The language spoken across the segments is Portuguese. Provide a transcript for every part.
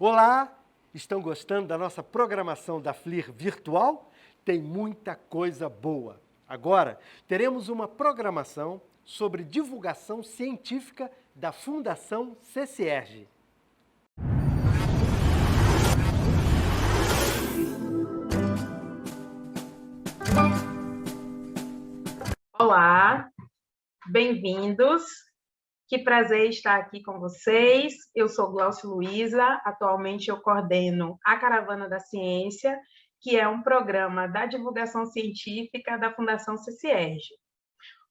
Olá! Estão gostando da nossa programação da FLIR virtual? Tem muita coisa boa. Agora, teremos uma programação sobre divulgação científica da Fundação CCERJ. Olá, bem-vindos. Que prazer estar aqui com vocês. Eu sou Glaucio Luiza, atualmente eu coordeno a Caravana da Ciência, que é um programa da divulgação científica da Fundação CCERJ.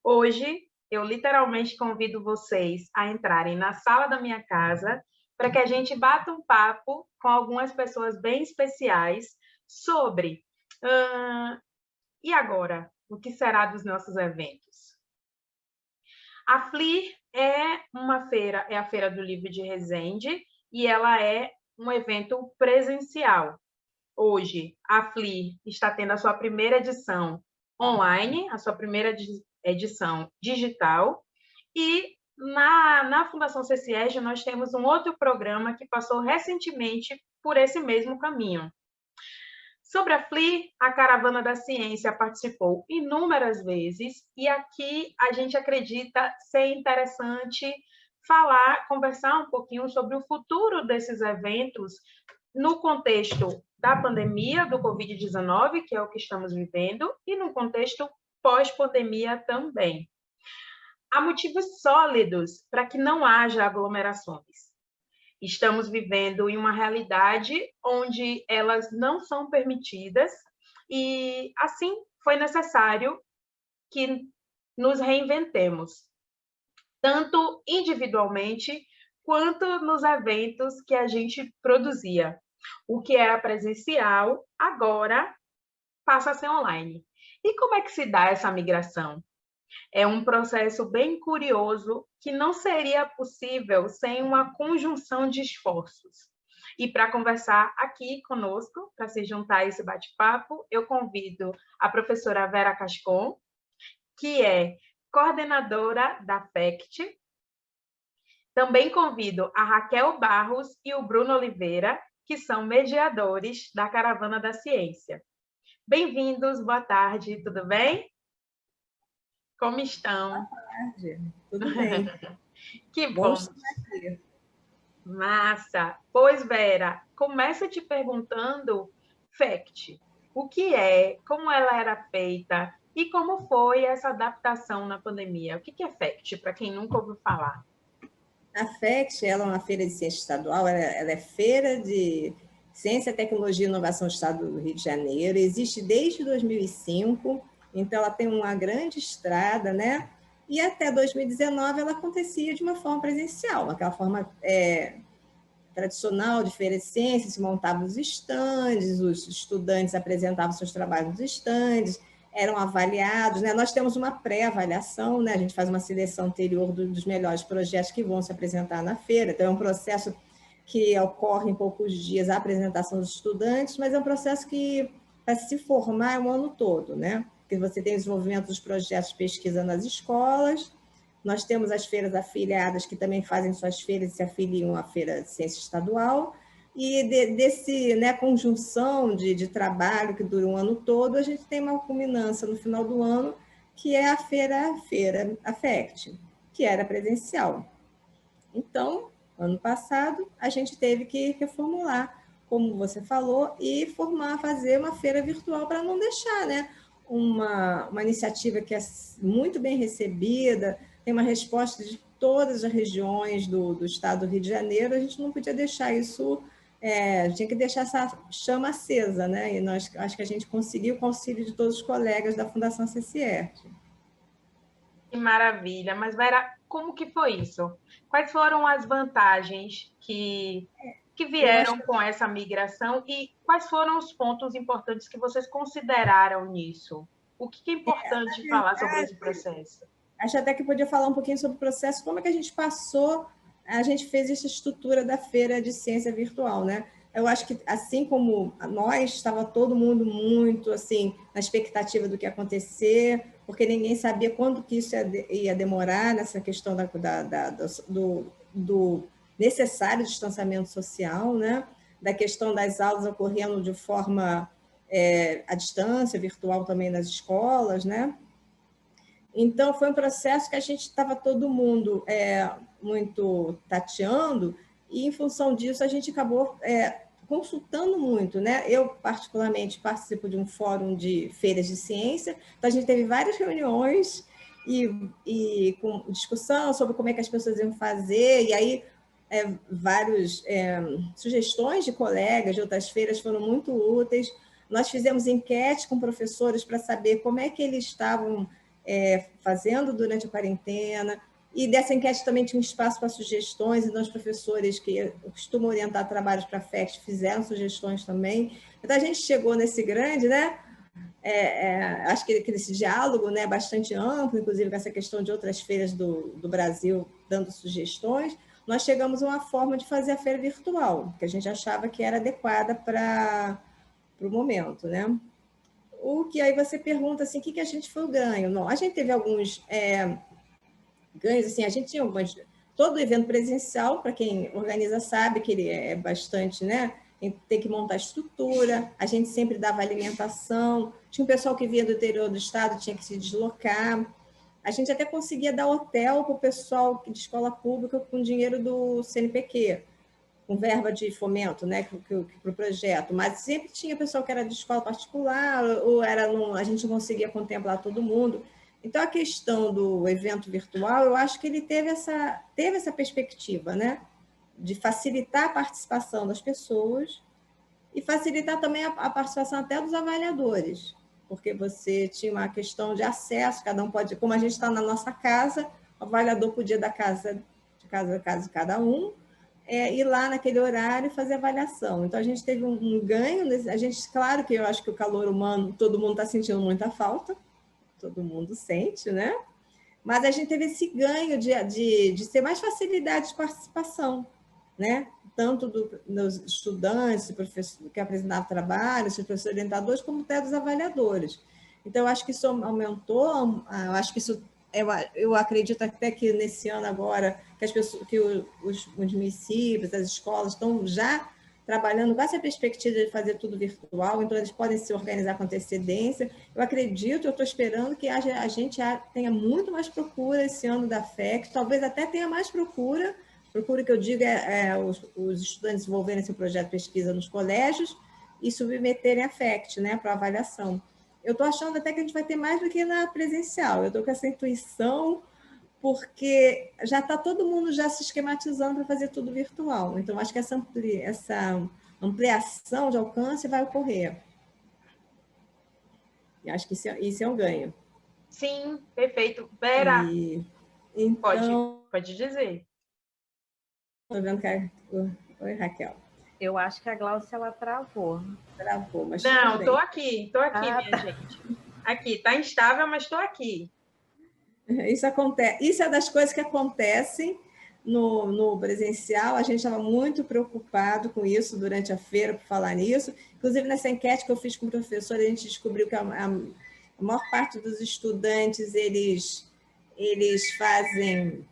Hoje, eu literalmente convido vocês a entrarem na sala da minha casa para que a gente bata um papo com algumas pessoas bem especiais sobre e agora, o que será dos nossos eventos? A FLIR é a Feira do Livro de Resende, e ela é um evento presencial. Hoje, a FLIR está tendo a sua primeira edição online, a sua primeira edição digital, e na Fundação CCERJ nós temos um outro programa que passou recentemente por esse mesmo caminho. Sobre a FLIR, a Caravana da Ciência participou inúmeras vezes, e aqui a gente acredita ser interessante conversar um pouquinho sobre o futuro desses eventos no contexto da pandemia do Covid-19, que é o que estamos vivendo, e no contexto pós-pandemia também. Há motivos sólidos para que não haja aglomerações. Estamos vivendo em uma realidade onde elas não são permitidas e, assim, foi necessário que nos reinventemos, tanto individualmente quanto nos eventos que a gente produzia. O que era presencial, agora passa a ser online. E como é que se dá essa migração? É um processo bem curioso que não seria possível sem uma conjunção de esforços. E para conversar aqui conosco, para se juntar a esse bate-papo, eu convido a professora Vera Cascon, que é coordenadora da FECT. Também convido a Raquel Barros e o Bruno Oliveira, que são mediadores da Caravana da Ciência. Bem-vindos, boa tarde, tudo bem? Como estão? Boa tarde, tudo bem. Que bom. Estar aqui. Massa. Pois, Vera, começa te perguntando, FECT, o que é, como ela era feita e como foi essa adaptação na pandemia? O que é FECT, para quem nunca ouviu falar? A FECT, ela é uma feira de ciência estadual, ela é Feira de Ciência, Tecnologia e Inovação do Estado do Rio de Janeiro, existe desde 2005, então ela tem uma grande estrada, né? E até 2019 ela acontecia de uma forma presencial, aquela forma tradicional de feira de ciência, se montavam os estandes, os estudantes apresentavam seus trabalhos nos estandes, eram avaliados, né? Nós temos uma pré-avaliação, né? A gente faz uma seleção anterior dos melhores projetos que vão se apresentar na feira, então é um processo que ocorre em poucos dias a apresentação dos estudantes, mas é um processo que, para se formar, é o ano todo, né? Porque você tem o desenvolvimento dos projetos de pesquisa nas escolas, nós temos as feiras afiliadas que também fazem suas feiras e se afiliam à Feira de Ciência Estadual, e desse, né, conjunção de trabalho que dura um ano todo, a gente tem uma culminância no final do ano, que é a feira a FECT, que era presencial. Então, ano passado, a gente teve que reformular, como você falou, e fazer uma feira virtual para não deixar, né, uma iniciativa que é muito bem recebida, tem uma resposta de todas as regiões do estado do Rio de Janeiro, a gente não podia deixar isso, tinha que deixar essa chama acesa, né? E acho que a gente conseguiu com o auxílio de todos os colegas da Fundação CCERJ. Que maravilha! Mas, Vera, como que foi isso? Quais foram as vantagens que vieram com essa migração e quais foram os pontos importantes que vocês consideraram nisso? O que é importante falar sobre esse processo? Acho até que podia falar um pouquinho sobre o processo, como é que a gente fez essa estrutura da feira de ciência virtual, né? Eu acho que, assim como nós, estava todo mundo muito assim na expectativa do que ia acontecer, porque ninguém sabia quando que isso ia demorar, nessa questão do necessário distanciamento social, né? da questão das aulas ocorrendo de forma à distância, virtual também nas escolas, né? Então, foi um processo que a gente estava todo mundo muito tateando, e, em função disso, a gente acabou consultando muito, né? Eu, particularmente, participo de um fórum de feiras de ciência, então a gente teve várias reuniões e com discussão sobre como é que as pessoas iam fazer, e aí várias sugestões de colegas de outras feiras foram muito úteis. Nós fizemos enquete com professores para saber como é que eles estavam fazendo durante a quarentena, e dessa enquete também tinha um espaço para sugestões, então os professores que costumam orientar trabalhos para a FECT fizeram sugestões também. Então a gente chegou nesse grande, né? Acho que esse diálogo, né, bastante amplo, inclusive com essa questão de outras feiras do Brasil dando sugestões, nós chegamos a uma forma de fazer a feira virtual, que a gente achava que era adequada para o momento, né? O que aí você pergunta assim, o que a gente foi o ganho? Não, a gente teve alguns ganhos, assim, a gente tinha alguns... Todo evento presencial, para quem organiza sabe que ele é bastante, né? Tem que montar estrutura, a gente sempre dava alimentação, tinha um pessoal que vinha do interior do estado, tinha que se deslocar, a gente até conseguia dar hotel para o pessoal de escola pública com dinheiro do CNPq, com verba de fomento, né, para o projeto, mas sempre tinha pessoal que era de escola particular, ou a gente não conseguia contemplar todo mundo. Então, a questão do evento virtual, eu acho que ele teve essa perspectiva, né, de facilitar a participação das pessoas e facilitar também a participação até dos avaliadores, porque você tinha uma questão de acesso, cada um pode, como a gente está na nossa casa, o avaliador podia da casa de cada um, ir lá naquele horário e fazer avaliação. Então, a gente teve um ganho, claro que eu acho que o calor humano, todo mundo está sentindo muita falta, todo mundo sente, né? Mas a gente teve esse ganho de ter mais facilidade de participação, né? Tanto dos estudantes, professores que apresentavam trabalho, os professores orientadores, como até dos avaliadores. Então, eu acho que isso aumentou, eu acho que isso... Eu acredito até que nesse ano agora, que os municípios, as escolas estão já trabalhando com essa perspectiva de fazer tudo virtual, então eles podem se organizar com antecedência. Eu acredito, eu estou esperando que a gente tenha muito mais procura esse ano da FEC, talvez até tenha mais procura que eu digo os estudantes desenvolverem esse projeto de pesquisa nos colégios e submeterem a FECT, né, para avaliação. Eu estou achando até que a gente vai ter mais do que na presencial, eu estou com essa intuição, porque já está todo mundo já se esquematizando para fazer tudo virtual. Então, acho que essa ampliação de alcance vai ocorrer. E acho que isso é um ganho. Sim, perfeito. Vera, então, pode dizer. Estou vendo que Oi, Raquel. Eu acho que a Glaucia, ela travou. Travou, mas não, estou aqui, minha tá. gente. Aqui, está instável, mas estou aqui. Isso acontece. Isso é das coisas que acontecem no presencial. A gente estava muito preocupado com isso durante a feira, por falar nisso. Inclusive, nessa enquete que eu fiz com o professor, a gente descobriu que a maior parte dos estudantes, eles fazem...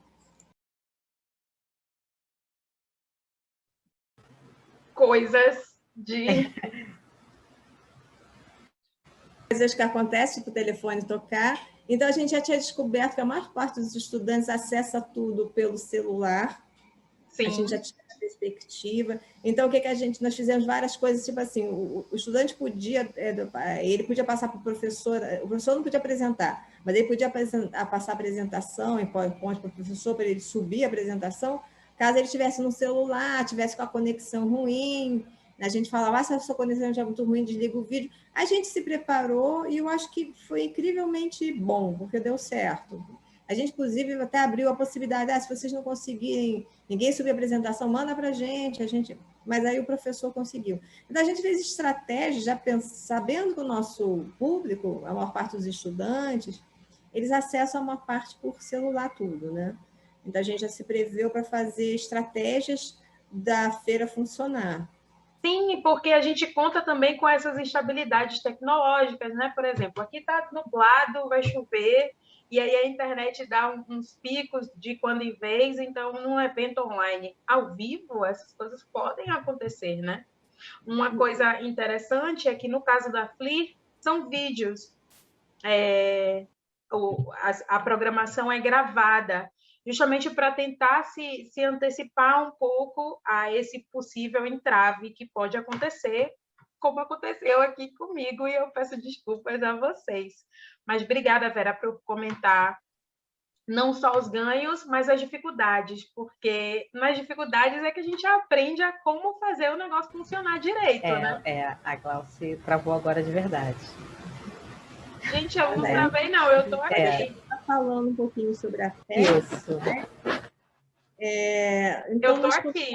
Coisas que acontecem, tipo o telefone tocar. Então, a gente já tinha descoberto que a maior parte dos estudantes acessa tudo pelo celular. Sim. A gente já tinha a perspectiva. Então, o que nós fizemos várias coisas, tipo assim, o estudante podia passar para o professor não podia apresentar, mas ele podia passar a apresentação em PowerPoint para o professor, para ele subir a apresentação, caso ele estivesse no celular, tivesse com a conexão ruim. A gente falava, se a sua conexão já é muito ruim, desliga o vídeo. A gente se preparou e eu acho que foi incrivelmente bom, porque deu certo. A gente, inclusive, até abriu a possibilidade, se vocês não conseguirem, ninguém subir a apresentação, manda para a gente. Mas aí o professor conseguiu. Então, a gente fez estratégias, já sabendo que o nosso público, a maior parte dos estudantes, eles acessam uma parte por celular tudo, né? Então, a gente já se preveu para fazer estratégias da feira funcionar. Sim, porque a gente conta também com essas instabilidades tecnológicas, né? Por exemplo, aqui está nublado, vai chover, e aí a internet dá uns picos de quando em vez, então num evento online ao vivo, essas coisas podem acontecer, né? Uma coisa interessante é que, no caso da FLIR, são vídeos. A programação é gravada, justamente para tentar se antecipar um pouco a esse possível entrave que pode acontecer, como aconteceu aqui comigo, e eu peço desculpas a vocês. Mas obrigada, Vera, por comentar não só os ganhos, mas as dificuldades, porque nas dificuldades é que a gente aprende a como fazer o negócio funcionar direito, né? A Glauci travou agora de verdade. Gente, eu não travei, não, eu estou aqui. Está falando um pouquinho sobre a festa. Isso. Né? Então, eu estou aqui.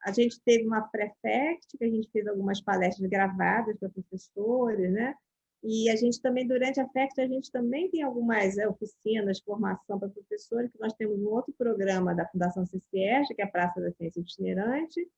A gente teve uma pré-FECT, que a gente fez algumas palestras gravadas para professores, né? E a gente também, durante a FECT, a gente também tem algumas oficinas, formação para professores, que nós temos um outro programa da Fundação CCEST, que é a Praça da Ciência Itinerante,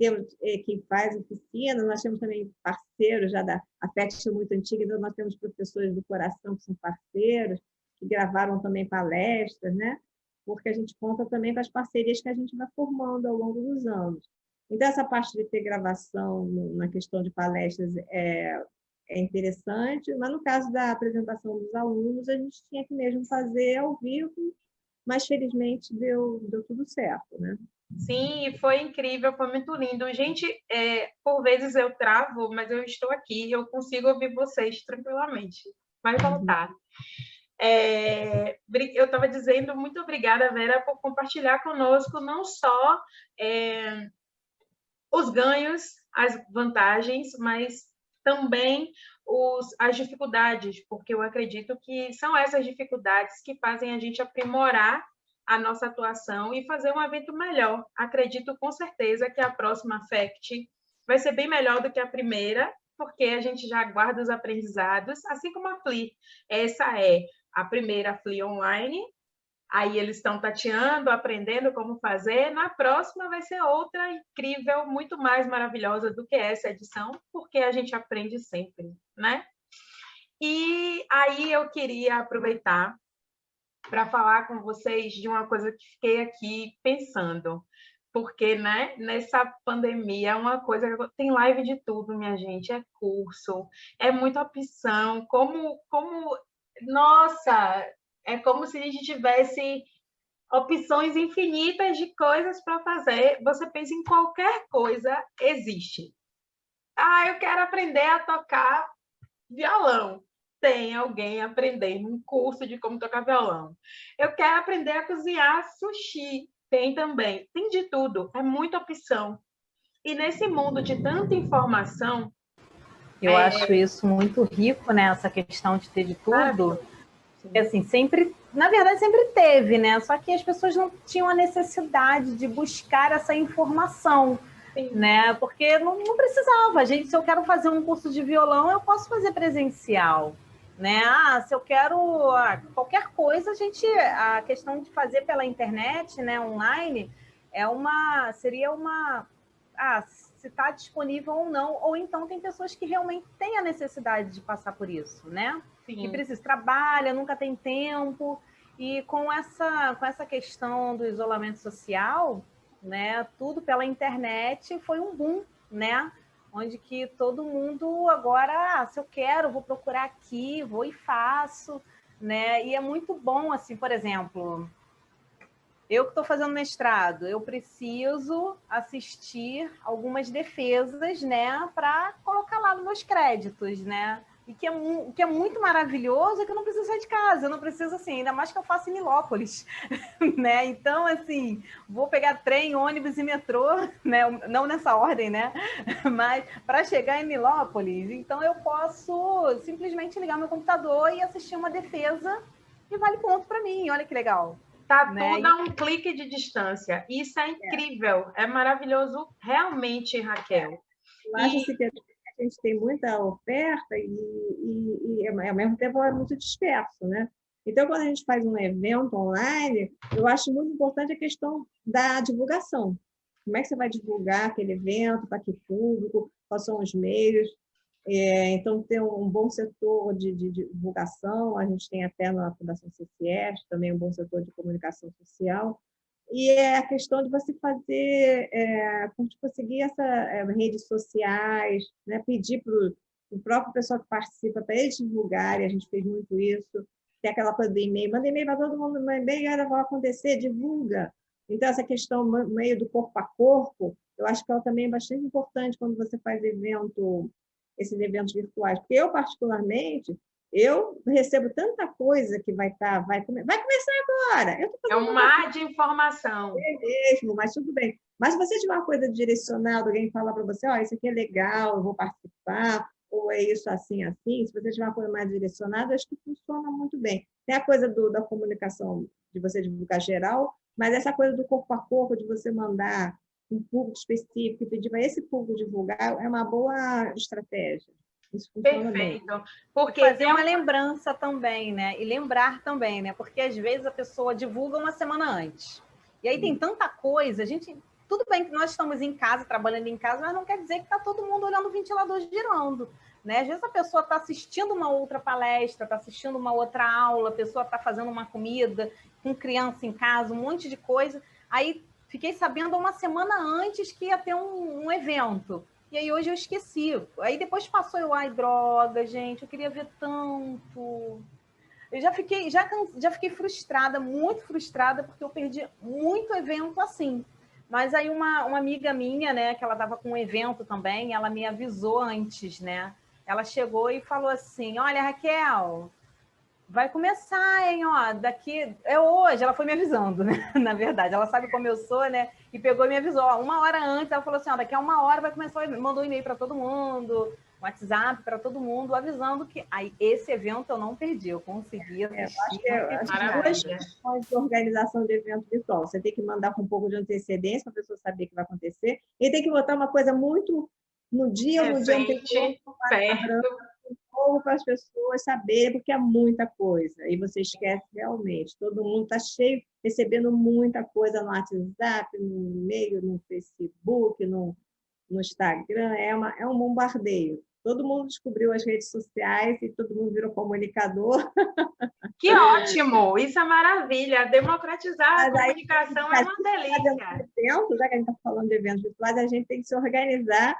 que faz oficina, nós temos também parceiros, já a FECT é muito antiga, então nós temos professores do coração que são parceiros, que gravaram também palestras, né? Porque a gente conta também com as parcerias que a gente vai formando ao longo dos anos. Então, essa parte de ter gravação na questão de palestras é interessante, mas no caso da apresentação dos alunos, a gente tinha que mesmo fazer ao vivo, mas felizmente deu tudo certo, né? Sim, foi incrível, foi muito lindo. Gente, por vezes eu travo, mas eu estou aqui, eu consigo ouvir vocês tranquilamente. Vai voltar. Eu estava dizendo, muito obrigada, Vera, por compartilhar conosco não só os ganhos, as vantagens, mas também as dificuldades, porque eu acredito que são essas dificuldades que fazem a gente aprimorar a nossa atuação e fazer um evento melhor. Acredito com certeza que a próxima FECT vai ser bem melhor do que a primeira, porque a gente já guarda os aprendizados, assim como a FLI. Essa é a primeira FLI online, aí eles estão tateando, aprendendo como fazer. Na próxima vai ser outra incrível, muito mais maravilhosa do que essa edição, porque a gente aprende sempre, né? E aí eu queria aproveitar para falar com vocês de uma coisa que fiquei aqui pensando, porque, né, nessa pandemia, uma coisa tem live de tudo, minha gente, é curso, é muita opção, nossa, é como se a gente tivesse opções infinitas de coisas para fazer. Você pensa em qualquer coisa, existe. Eu quero aprender a tocar violão. Tem alguém aprendendo um curso de como tocar violão. Eu quero aprender a cozinhar sushi. Tem também. Tem de tudo. É muita opção. E nesse mundo de tanta informação... Eu acho isso muito rico, né? Essa questão de ter de tudo. Assim, sempre, na verdade, sempre teve, né? Só que as pessoas não tinham a necessidade de buscar essa informação. Sim. Né? Porque não precisava. Gente, se eu quero fazer um curso de violão, eu posso fazer presencial, né? Se eu quero qualquer coisa, a questão de fazer pela internet, né, online, seria uma se está disponível ou não, ou então tem pessoas que realmente têm a necessidade de passar por isso, né? Sim. Que precisa, trabalha, nunca tem tempo, e com essa questão do isolamento social, né, tudo pela internet foi um boom, né, onde que todo mundo agora, se eu quero, vou procurar aqui, vou e faço, né, e é muito bom, assim, por exemplo, eu que estou fazendo mestrado, eu preciso assistir algumas defesas, né, para colocar lá nos meus créditos, né, e que é muito maravilhoso é que eu não preciso sair de casa, eu não preciso, assim, ainda mais que eu faço em Nilópolis, né? Então, assim, vou pegar trem, ônibus e metrô, né? Não nessa ordem, né? Mas para chegar em Nilópolis, então eu posso simplesmente ligar meu computador e assistir uma defesa e vale ponto para mim, olha que legal. Tá, né? Tudo a um clique de distância. Isso é incrível, é maravilhoso realmente, Raquel. Eu acho que a gente tem muita oferta e ao mesmo tempo é muito disperso, né? Então, quando a gente faz um evento online, eu acho muito importante a questão da divulgação. Como é que você vai divulgar aquele evento, para que público, quais são os meios? Então, ter um bom setor de divulgação, a gente tem até na Fundação CCEST também um bom setor de comunicação social, E é a questão de você fazer, conseguir essas redes sociais, né? Pedir para o próprio pessoal que participa para eles divulgarem, a gente fez muito isso. Tem aquela coisa do e-mail, manda e-mail para todo mundo, manda e-mail, vai acontecer, divulga. Então, essa questão meio do corpo a corpo, eu acho que ela também é bastante importante quando você faz esses eventos virtuais. Porque eu, particularmente, eu recebo tanta coisa que vai começar agora. É um mar de informação. Mesmo, mas tudo bem. Mas se você tiver uma coisa direcionada, alguém falar para você, isso aqui é legal, eu vou participar, ou é isso assim, assim, se você tiver uma coisa mais direcionada, acho que funciona muito bem. Tem a coisa da comunicação, de você divulgar geral, mas essa coisa do corpo a corpo, de você mandar um público específico e pedir para esse público divulgar, é uma boa estratégia. Isso funciona bem. Perfeito. Porque fazer uma lembrança também, né? E lembrar também, né? Porque às vezes a pessoa divulga uma semana antes. E aí tem tanta coisa, tudo bem que nós estamos em casa, trabalhando em casa, mas não quer dizer que está todo mundo olhando o ventilador girando, né? Às vezes a pessoa está assistindo uma outra palestra, está assistindo uma outra aula, a pessoa está fazendo uma comida com criança em casa, um monte de coisa. Aí fiquei sabendo uma semana antes que ia ter um evento. E aí hoje eu esqueci. Aí depois passou, droga, gente, eu queria ver tanto. Eu já fiquei frustrada, muito frustrada, porque eu perdi muito evento assim. Mas aí uma amiga minha, né, que ela estava com um evento também, ela me avisou antes, né? Ela chegou e falou assim, olha, Raquel, vai começar, hein, daqui... É hoje, ela foi me avisando, né? Na verdade, ela sabe como eu sou, né? E pegou e me avisou, uma hora antes, ela falou assim, daqui a uma hora vai começar, mandou um e-mail para todo mundo, WhatsApp para todo mundo, avisando que aí esse evento eu não perdi, eu consegui assistir. Acho que duas questões de organização de evento virtual. Você tem que mandar com um pouco de antecedência para a pessoa saber que vai acontecer, e tem que botar uma coisa muito no dia ou no dia anterior, para as pessoas saberem, porque é muita coisa, e você esquece realmente. Todo mundo está cheio, recebendo muita coisa no WhatsApp, no e-mail, no Facebook, no Instagram, é um bombardeio. Todo mundo descobriu as redes sociais e todo mundo virou comunicador. Que ótimo! Isso é maravilha! Democratizar a comunicação é uma delícia. Já que a gente está falando de eventos virtuais, a gente tem que se organizar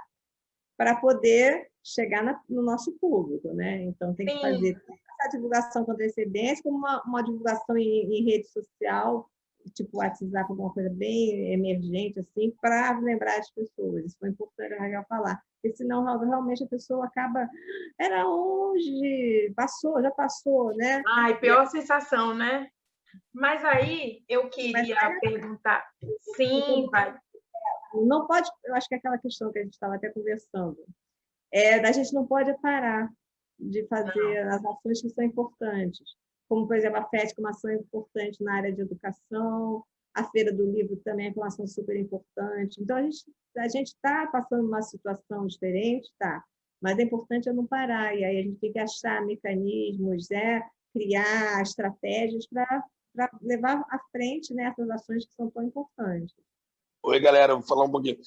para poder chegar no nosso público, né? Então, tem que fazer essa divulgação com antecedência, como uma divulgação em rede social, tipo WhatsApp, alguma coisa bem emergente, assim, para lembrar as pessoas. Isso foi importante a Raquel falar. Porque senão, realmente, a pessoa acaba... Era hoje, já passou, né? Pior sensação, né? Mas aí, eu queria perguntar... Sim, vai. Não pode... Eu acho que é aquela questão que a gente estava até conversando. A gente não pode parar de fazer as ações que são importantes. Como, por exemplo, a FESC, uma ação importante na área de educação, a Feira do Livro também é uma ação super importante. Então, a gente está passando uma situação diferente, tá? Mas é importante não parar, e aí a gente tem que achar mecanismos, criar estratégias para levar à frente, né, essas ações que são tão importantes. Oi, galera, vou falar um pouquinho.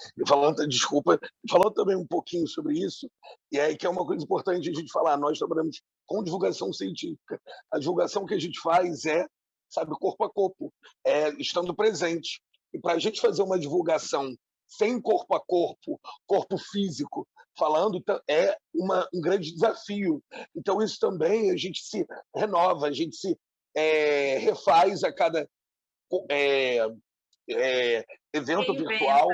Desculpa, falando também um pouquinho sobre isso, e aí que é uma coisa importante a gente falar. Nós trabalhamos com divulgação científica. A divulgação que a gente faz sabe, corpo a corpo, estando presente. E para a gente fazer uma divulgação sem corpo a corpo físico, falando, é um grande desafio. Então, isso também a gente se renova, a gente se refaz a cada evento virtual.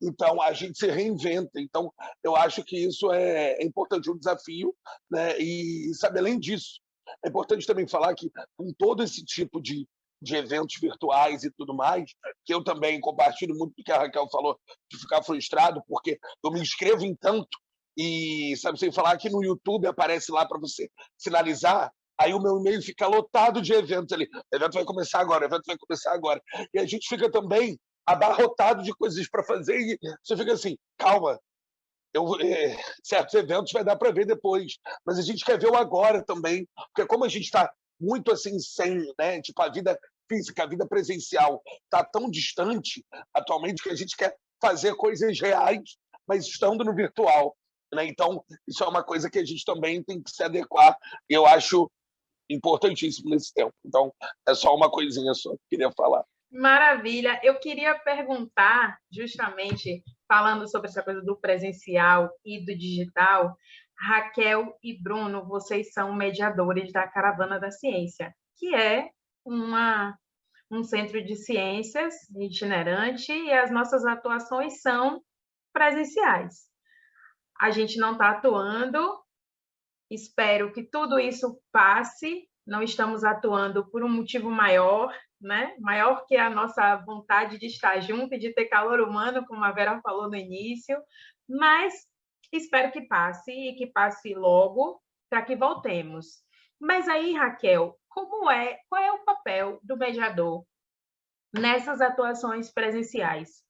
Então, a gente se reinventa. Então, eu acho que isso é importante, um desafio, né? E, sabe, além disso, é importante também falar que, com todo esse tipo de eventos virtuais e tudo mais, que eu também compartilho muito do que a Raquel falou, de ficar frustrado, porque eu me inscrevo em tanto, e, sabe, sem falar que no YouTube aparece lá para você sinalizar, aí o meu e-mail fica lotado de eventos ali. O evento vai começar agora, o evento vai começar agora. E a gente fica também abarrotado de coisas para fazer e você fica assim, calma, certos eventos vai dar para ver depois, mas a gente quer ver o agora também, porque como a gente está muito assim sem, né, tipo a vida física, a vida presencial está tão distante atualmente que a gente quer fazer coisas reais, mas estando no virtual, né? Então isso é uma coisa que a gente também tem que se adequar e eu acho importantíssimo nesse tempo. Então é só uma coisinha só que eu queria falar. Maravilha. Eu queria perguntar, justamente falando sobre essa coisa do presencial e do digital, Raquel e Bruno, vocês são mediadores da Caravana da Ciência, que é um centro de ciências itinerante e as nossas atuações são presenciais. A gente não está atuando, espero que tudo isso passe, não estamos atuando por um motivo maior, né? Maior que a nossa vontade de estar junto e de ter calor humano, como a Vera falou no início, mas espero que passe e que passe logo para que voltemos. Mas aí, Raquel, qual é o papel do mediador nessas atuações presenciais?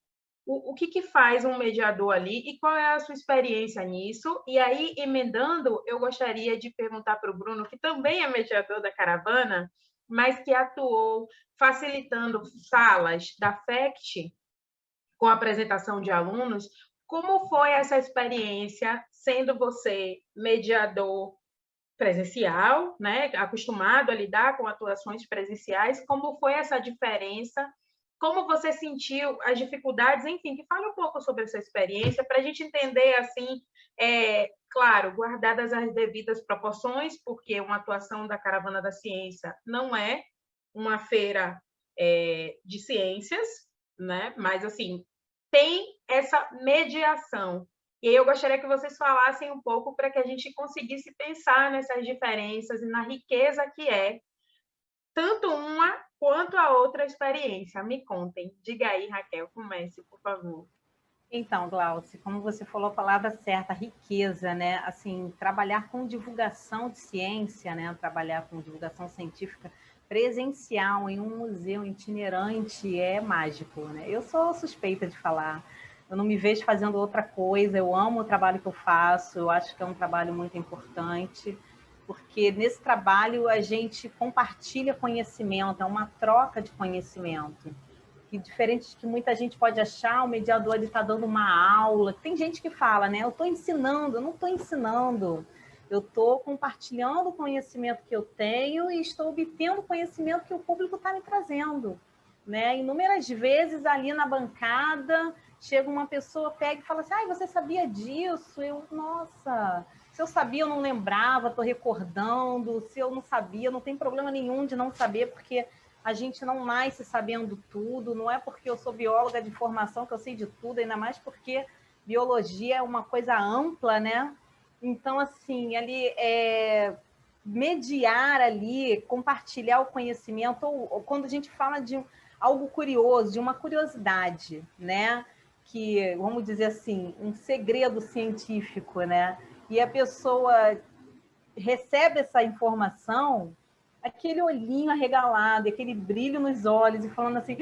O que faz um mediador ali e qual é a sua experiência nisso? E aí, emendando, eu gostaria de perguntar para o Bruno, que também é mediador da caravana, mas que atuou facilitando salas da FECT com a apresentação de alunos, como foi essa experiência, sendo você mediador presencial, né, acostumado a lidar com atuações presenciais, como foi essa diferença? Como você sentiu as dificuldades? Enfim, que fale um pouco sobre essa experiência para a gente entender, assim, claro, guardadas as devidas proporções, porque uma atuação da Caravana da Ciência não é uma feira de ciências, né? Mas, assim, tem essa mediação. E eu gostaria que vocês falassem um pouco para que a gente conseguisse pensar nessas diferenças e na riqueza que é tanto uma quanto a outra experiência. Me contem. Diga aí, Raquel, comece, por favor. Então, Glauci, como você falou a palavra certa, riqueza, né? Assim, trabalhar com divulgação de ciência, né? Trabalhar com divulgação científica presencial em um museu itinerante é mágico, né? Eu sou suspeita de falar. Eu não me vejo fazendo outra coisa. Eu amo o trabalho que eu faço. Eu acho que é um trabalho muito importante, porque nesse trabalho a gente compartilha conhecimento, é uma troca de conhecimento. E diferente de que muita gente pode achar, o mediador está dando uma aula. Tem gente que fala, né? Eu estou ensinando, eu não estou ensinando. Eu estou compartilhando o conhecimento que eu tenho e estou obtendo o conhecimento que o público está me trazendo. Né? Inúmeras vezes ali na bancada, chega uma pessoa, pega e fala assim, você sabia disso? Eu, nossa, se eu sabia, eu não lembrava, estou recordando. Se eu não sabia, não tem problema nenhum de não saber, porque a gente não nasce sabendo tudo, não é porque eu sou bióloga de formação que eu sei de tudo, ainda mais porque biologia é uma coisa ampla, né? Então, assim, ali, mediar ali, compartilhar o conhecimento, ou quando a gente fala de algo curioso, de uma curiosidade, né? Que, vamos dizer assim, um segredo científico, né? E a pessoa recebe essa informação, aquele olhinho arregalado, aquele brilho nos olhos e falando assim,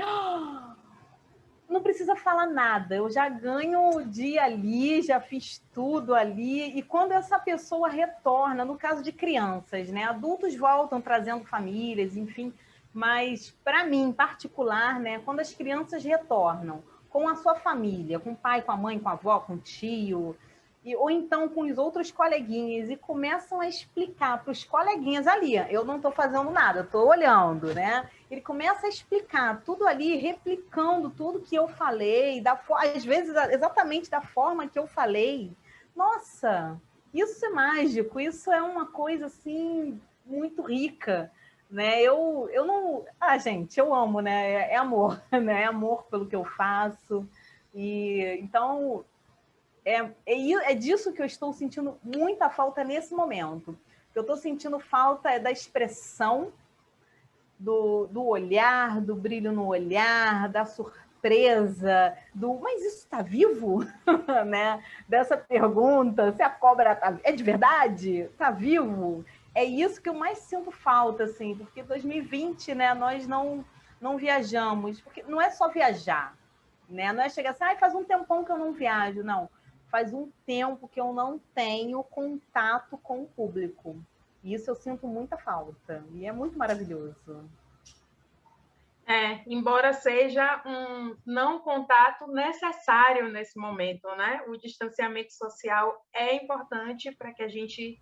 não precisa falar nada, eu já ganho o dia ali, já fiz tudo ali. E quando essa pessoa retorna, no caso de crianças, né? Adultos voltam trazendo famílias, enfim, mas para mim, em particular, né? Quando as crianças retornam com a sua família, com o pai, com a mãe, com a avó, com o tio, ou então com os outros coleguinhas, e começam a explicar para os coleguinhas ali, eu não estou fazendo nada, eu estou olhando, né? Ele começa a explicar tudo ali, replicando tudo que eu falei, às vezes exatamente da forma que eu falei. Nossa, isso é mágico, isso é uma coisa assim muito rica, né? Eu não... gente, eu amo, né? É amor, né? É amor pelo que eu faço. E então... É disso que eu estou sentindo muita falta nesse momento. O que eu estou sentindo falta é da expressão, do olhar, do brilho no olhar, da surpresa, mas isso está vivo? Né? Dessa pergunta, se a cobra é de verdade? Está vivo? É isso que eu mais sinto falta, assim, porque 2020, né, nós não viajamos, porque não é só viajar, né? Não é chegar assim, faz um tempão que eu não viajo, não. Faz um tempo que eu não tenho contato com o público. Isso eu sinto muita falta. E é muito maravilhoso. Embora seja um não contato necessário nesse momento, né? O distanciamento social é importante para que a gente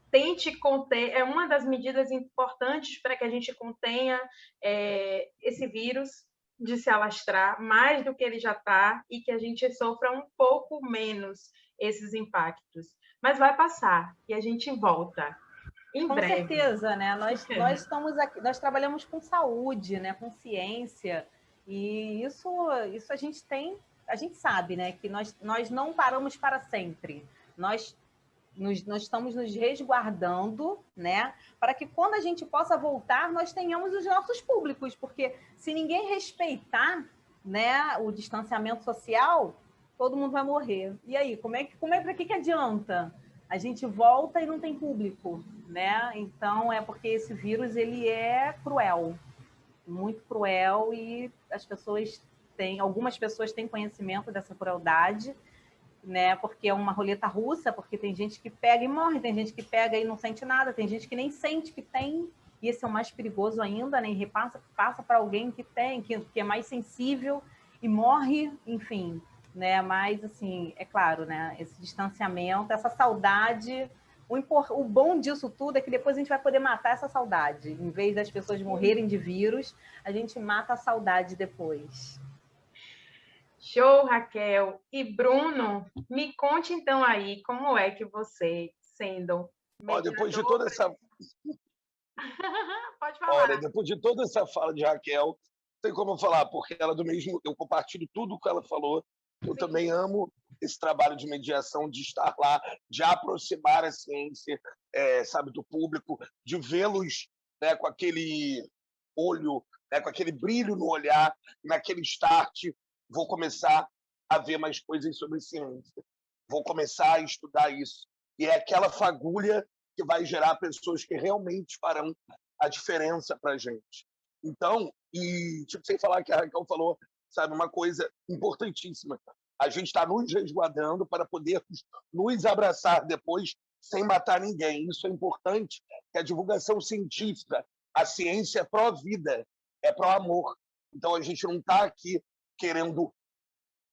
tente conter, é uma das medidas importantes para que a gente contenha esse vírus, de se alastrar mais do que ele já está e que a gente sofra um pouco menos esses impactos. Mas vai passar e a gente volta em Com breve. certeza, né? Nós estamos aqui, nós trabalhamos com saúde, né? Com ciência, e isso a gente sabe, né? Que nós não paramos para sempre. Nós estamos nos resguardando, né? Para que quando a gente possa voltar, nós tenhamos os nossos públicos, porque se ninguém respeitar, né, o distanciamento social, todo mundo vai morrer. E aí, para que adianta? A gente volta e não tem público, né? Então é porque esse vírus ele é cruel, muito cruel, e algumas pessoas têm conhecimento dessa crueldade, né? Porque é uma roleta russa, porque tem gente que pega e morre, tem gente que pega e não sente nada, tem gente que nem sente que tem, e esse é o mais perigoso ainda, né? E passa para alguém que tem, que é mais sensível e morre, enfim, né? Mas, assim, é claro, né? Esse distanciamento, essa saudade, o bom disso tudo é que depois a gente vai poder matar essa saudade. Em vez das pessoas morrerem de vírus, a gente mata a saudade depois. Show, Raquel. E Bruno, me conte então aí como é que você, sendo mediador... Depois de toda essa... Pode falar. Olha, depois de toda essa fala de Raquel, não tem como eu falar, porque ela do mesmo... Eu compartilho tudo o que ela falou. Eu também amo esse trabalho de mediação, de estar lá, de aproximar a ciência, sabe, do público, de vê-los, né, com aquele olho, né, com aquele brilho no olhar, naquele start. Vou começar a ver mais coisas sobre ciência. Vou começar a estudar isso. E é aquela fagulha que vai gerar pessoas que realmente farão a diferença para a gente. Então, sem falar que a Raquel falou, sabe, uma coisa importantíssima. A gente está nos resguardando para poder nos abraçar depois sem matar ninguém. Isso é importante, que a divulgação científica, a ciência é pró-vida, é pró-amor. Então, a gente não está aqui querendo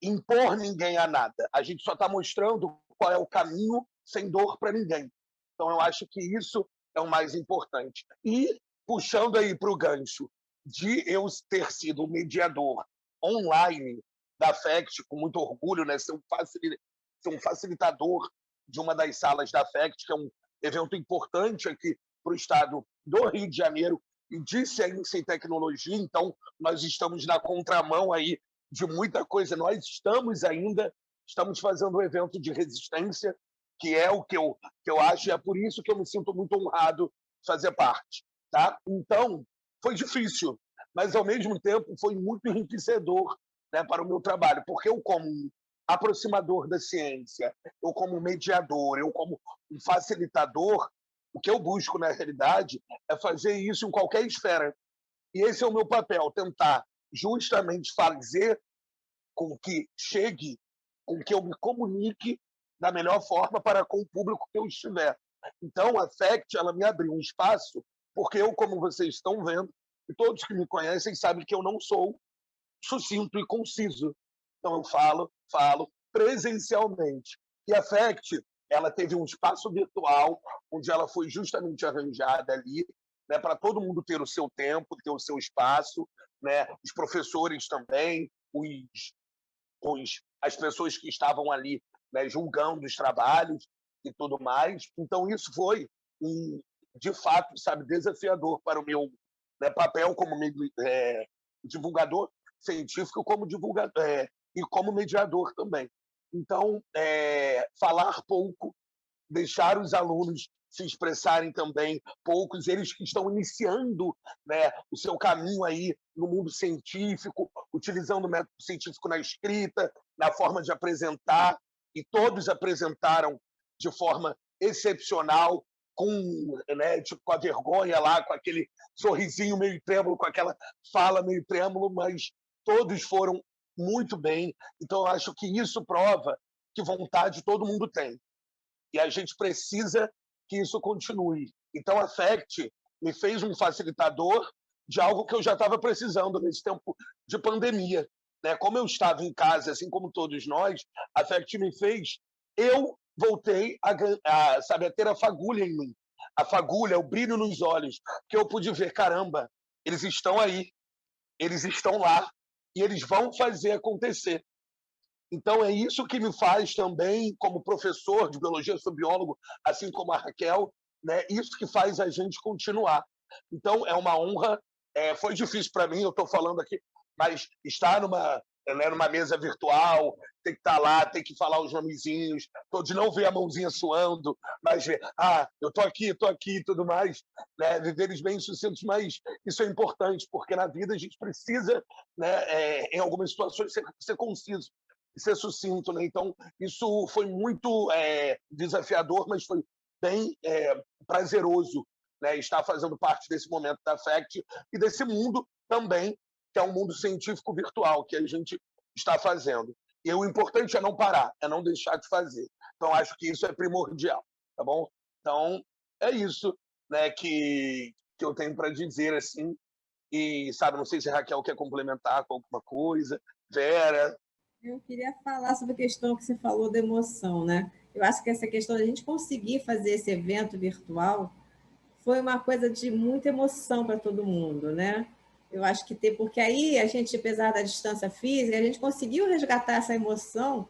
impor ninguém a nada. A gente só está mostrando qual é o caminho sem dor para ninguém. Então, eu acho que isso é o mais importante. E, puxando aí para o gancho de eu ter sido o mediador online da FACT, com muito orgulho, né, ser um facilitador de uma das salas da FACT, que é um evento importante aqui para o estado do Rio de Janeiro, e de ciência e tecnologia. Então, nós estamos na contramão aí de muita coisa. Nós estamos fazendo um evento de resistência, que é o que eu acho, e é por isso que eu me sinto muito honrado de fazer parte. Tá? Então, foi difícil, mas, ao mesmo tempo, foi muito enriquecedor, né, para o meu trabalho, porque eu, como aproximador da ciência, eu, como mediador, eu, como um facilitador, o que eu busco, na realidade, é fazer isso em qualquer esfera. E esse é o meu papel, tentar justamente fazer com que chegue, com que eu me comunique da melhor forma para com o público que eu estiver. Então, a FACT, ela me abriu um espaço, porque eu, como vocês estão vendo, e todos que me conhecem sabem que eu não sou sucinto e conciso. Então, eu falo presencialmente. E a FACT, ela teve um espaço virtual, onde ela foi justamente arranjada ali, né, para todo mundo ter o seu tempo, ter o seu espaço, né, os professores também, as pessoas que estavam ali, né, julgando os trabalhos e tudo mais. Então, isso foi, de fato, sabe, desafiador para o meu, né, papel como divulgador científico, como divulgador, e como mediador também. Então, falar pouco, deixar os alunos se expressarem também, poucos, eles que estão iniciando, né, o seu caminho aí no mundo científico, utilizando o método científico na escrita, na forma de apresentar, e todos apresentaram de forma excepcional, né, tipo, com a vergonha lá, com aquele sorrisinho meio trêmulo, com aquela fala meio trêmulo, mas todos foram muito bem. Então, eu acho que isso prova que vontade todo mundo tem. E a gente precisa que isso continue. Então, a FACT me fez um facilitador de algo que eu já estava precisando nesse tempo de pandemia. Né? Como eu estava em casa, assim como todos nós, a FACT me fez... Eu voltei a ter a fagulha em mim. A fagulha, o brilho nos olhos, que eu pude ver, caramba, eles estão aí, eles estão lá, e eles vão fazer acontecer. Então, é isso que me faz também, como professor de biologia, sou biólogo, assim como a Raquel, né? Isso que faz a gente continuar. Então, é uma honra. Foi difícil para mim, eu estou falando aqui, mas estar numa mesa virtual, tem que estar lá, tem que falar os nomezinhos, de não ver a mãozinha suando, mas ver, eu estou aqui e tudo mais, né? Viver eles bem sucintos, mas isso é importante, porque na vida a gente precisa, né, em algumas situações, ser conciso, ser sucinto, né? Então, isso foi muito desafiador, mas foi bem prazeroso, né? Estar fazendo parte desse momento da FACT e desse mundo também, que é um mundo científico virtual que a gente está fazendo. E o importante é não parar, é não deixar de fazer. Então, acho que isso é primordial, tá bom? Então, é isso, né, que eu tenho para dizer, assim. E, sabe, não sei se a Raquel quer complementar com alguma coisa, Vera. Eu queria falar sobre a questão que você falou da emoção, né? Eu acho que essa questão de a gente conseguir fazer esse evento virtual foi uma coisa de muita emoção para todo mundo, né? Eu acho que porque aí a gente, apesar da distância física, a gente conseguiu resgatar essa emoção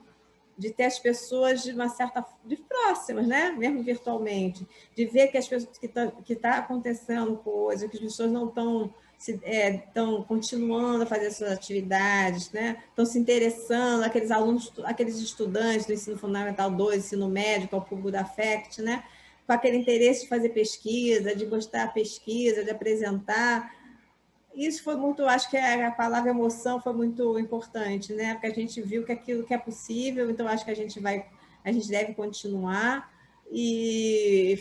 de ter as pessoas de próximas, né? Mesmo virtualmente, de ver que as pessoas que tá acontecendo coisa, que as pessoas não estão continuando a fazer suas atividades, né? Estão se interessando, aqueles alunos, aqueles estudantes do ensino fundamental 2, ensino médio, que é o público da FACT, né? Com aquele interesse de fazer pesquisa, de gostar da pesquisa, de apresentar. Isso foi muito, acho que a palavra emoção foi muito importante, né? Porque a gente viu que aquilo que é possível, então acho que a gente deve continuar. E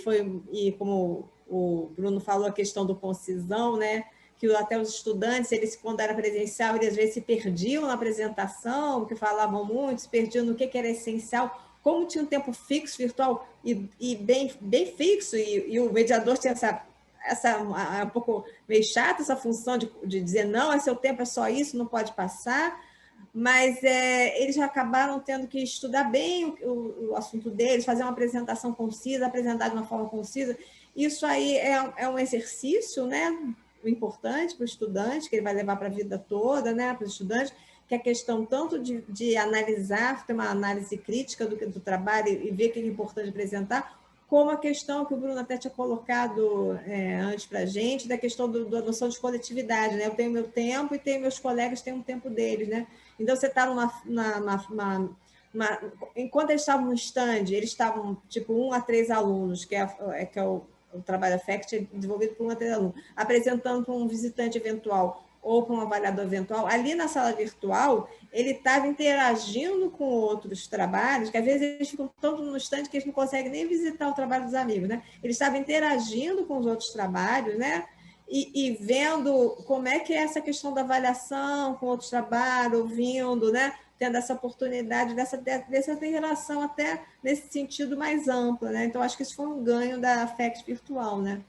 como o Bruno falou, a questão do concisão, né? Que até os estudantes, eles, quando era presencial, eles às vezes se perdiam na apresentação, porque falavam muito, se perdiam no que era essencial. Como tinha um tempo fixo virtual e bem fixo, e o mediador tinha um pouco meio chata essa função de dizer não, seu tempo é só isso, não pode passar, mas eles já acabaram tendo que estudar bem o assunto deles, fazer uma apresentação concisa, apresentar de uma forma concisa. Isso aí é um exercício, né, importante para o estudante, que ele vai levar para a vida toda, né, para os estudantes, que é a questão tanto de analisar, ter uma análise crítica do trabalho e ver o que é importante apresentar, como a questão que o Bruno até tinha colocado antes para a gente, da questão da noção de coletividade, né? Eu tenho meu tempo e meus colegas têm um tempo deles, né? Então, você está enquanto eles estavam no stand, eles estavam, tipo, 1 a 3 alunos, que é o trabalho da FACT, desenvolvido por 1 a 3 alunos, apresentando para um visitante eventual ou para um avaliador eventual, ali na sala virtual, ele estava interagindo com outros trabalhos, que às vezes eles ficam tanto no stand que eles não conseguem nem visitar o trabalho dos amigos, né? Ele estava interagindo com os outros trabalhos, né? E vendo como é que é essa questão da avaliação com outros trabalhos, ouvindo, né? Tendo essa oportunidade dessa interação até nesse sentido mais amplo, né? Então, acho que isso foi um ganho da FACT virtual, né?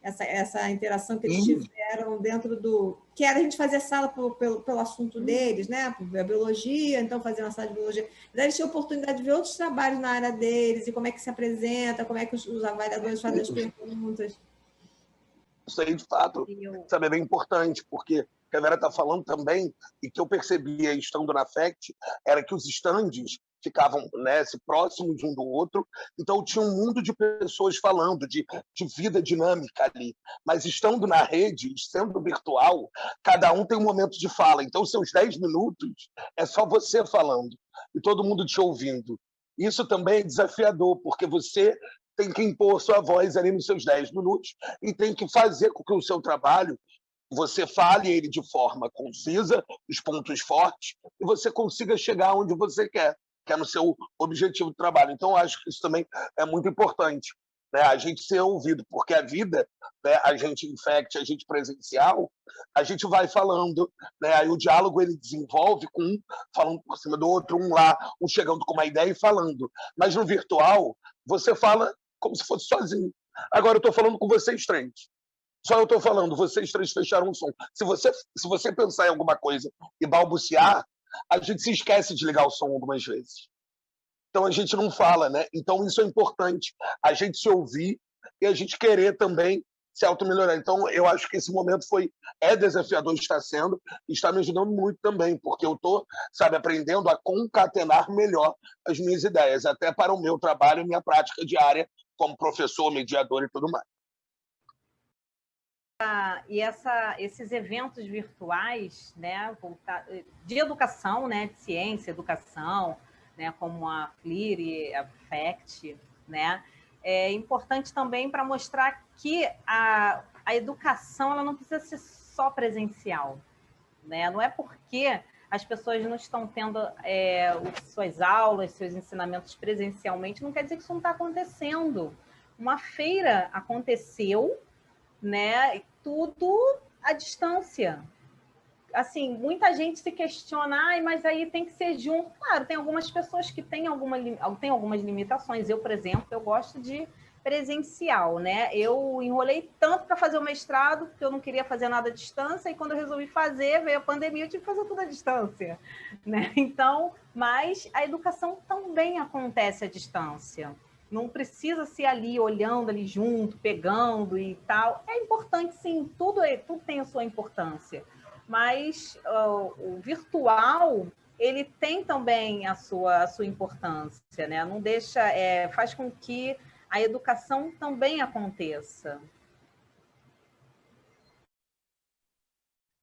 Essa interação que eles tiveram dentro que era a gente fazer sala pelo assunto deles, né? Por biologia, então fazer uma sala de biologia. Daí eles tinham a oportunidade de ver outros trabalhos na área deles, e como é que se apresenta, como é que os avaliadores fazem as perguntas. Isso aí, de fato, sabe, é bem importante, porque o que a Vera está falando também, e que eu percebia estando na FACT, era que os estandes ficavam, né, próximos um do outro, então tinha um mundo de pessoas falando de vida dinâmica ali, mas estando na rede, sendo virtual, cada um tem um momento de fala, então seus 10 minutos é só você falando, e todo mundo te ouvindo. Isso também é desafiador, porque você tem que impor sua voz ali nos seus 10 minutos e tem que fazer com que o seu trabalho, você fale ele de forma concisa, os pontos fortes, e você consiga chegar onde você quer, que é no seu objetivo de trabalho. Então, eu acho que isso também é muito importante, né? A gente ser ouvido, porque a vida, né, a gente em FACT, a gente presencial, a gente vai falando, né? Aí o diálogo ele desenvolve com um falando por cima do outro, um lá, um chegando com uma ideia e falando. Mas no virtual, você fala como se fosse sozinho. Agora eu estou falando com vocês três. Só eu estou falando, vocês três fecharam um som. Se você pensar em alguma coisa e balbuciar, a gente se esquece de ligar o som algumas vezes. Então a gente não fala, né? Então isso é importante, a gente se ouvir e a gente querer também se auto-melhorar. Então, eu acho que esse momento é desafiador, está me ajudando muito também, porque eu estou, sabe, aprendendo a concatenar melhor as minhas ideias, até para o meu trabalho e minha prática diária como professor, mediador e tudo mais. E esses eventos virtuais, né, de educação, né, de ciência, educação, né, como a FLIR e a FACT, né, é importante também para mostrar que a educação ela não precisa ser só presencial, né? Não é porque as pessoas não estão tendo suas aulas, seus ensinamentos presencialmente, não quer dizer que isso não está acontecendo. Uma feira aconteceu, né? Tudo à distância. Assim, muita gente se questiona, mas aí tem que ser junto. Claro, tem algumas pessoas que têm algumas limitações. Eu, por exemplo, eu gosto de presencial, né? Eu enrolei tanto para fazer o mestrado, porque eu não queria fazer nada à distância, e quando eu resolvi fazer, veio a pandemia, eu tive que fazer tudo à distância, né? Então, mas a educação também acontece à distância. Não precisa ser ali, olhando ali junto, pegando e tal. É importante, sim, tudo tem a sua importância. Mas o virtual, ele tem também a sua importância, né? Não deixa, faz com que a educação também aconteça.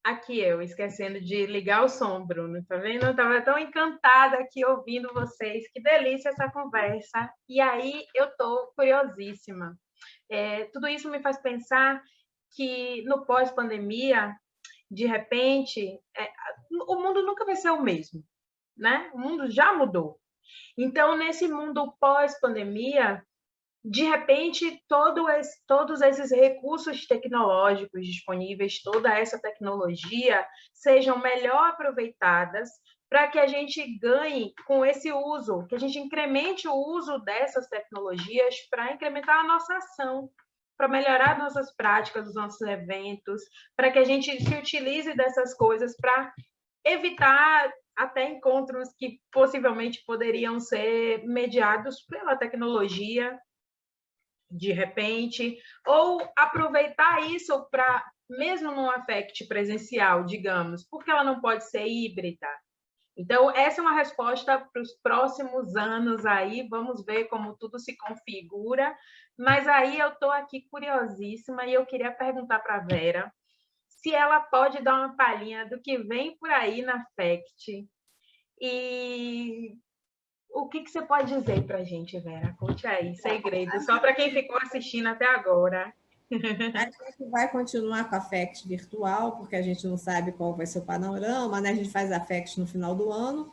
Aqui eu, esquecendo de ligar o som, Bruno, tá vendo? Eu estava tão encantada aqui ouvindo vocês, que delícia essa conversa. E aí eu estou curiosíssima. Tudo isso me faz pensar que no pós-pandemia, de repente, o mundo nunca vai ser o mesmo, né? O mundo já mudou. Então, nesse mundo pós-pandemia, de repente, todos esses recursos tecnológicos disponíveis, toda essa tecnologia, sejam melhor aproveitadas para que a gente ganhe com esse uso, que a gente incremente o uso dessas tecnologias para incrementar a nossa ação, para melhorar nossas práticas, os nossos eventos, para que a gente se utilize dessas coisas para evitar até encontros que possivelmente poderiam ser mediados pela tecnologia, de repente, ou aproveitar isso para, mesmo num affect presencial, digamos, porque ela não pode ser híbrida. Então, essa é uma resposta para os próximos anos aí, vamos ver como tudo se configura, mas aí eu estou aqui curiosíssima e eu queria perguntar para a Vera se ela pode dar uma palhinha do que vem por aí na FACT e o que você pode dizer para a gente, Vera? Conte aí, segredo, só para quem ficou assistindo até agora. A gente vai continuar com a FACT virtual, porque a gente não sabe qual vai ser o panorama, né? A gente faz a FACT no final do ano,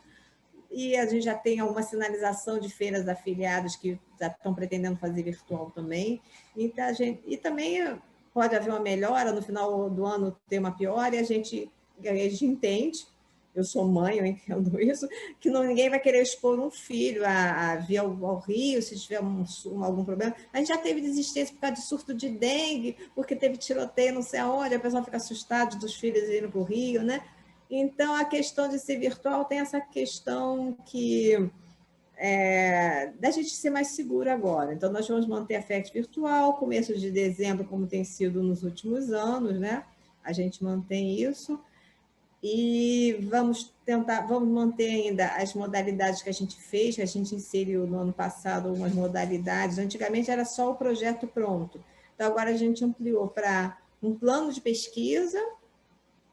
e a gente já tem alguma sinalização de feiras afiliadas que já estão pretendendo fazer virtual também. Então, e também pode haver uma melhora, no final do ano ter uma piora, e a gente entende, eu sou mãe, eu entendo isso, que ninguém vai querer expor um filho a vir ao Rio, se tiver algum problema. A gente já teve desistência por causa de surto de dengue, porque teve tiroteio não sei aonde, a pessoa fica assustada dos filhos irem para o Rio, né? Então, a questão de ser virtual tem essa questão da gente ser mais seguro agora. Então, nós vamos manter a FACT virtual, começo de dezembro, como tem sido nos últimos anos, né? A gente mantém isso. E vamos manter ainda as modalidades que a gente fez, que a gente inseriu no ano passado algumas modalidades. Antigamente era só o projeto pronto. Então, agora a gente ampliou para um plano de pesquisa,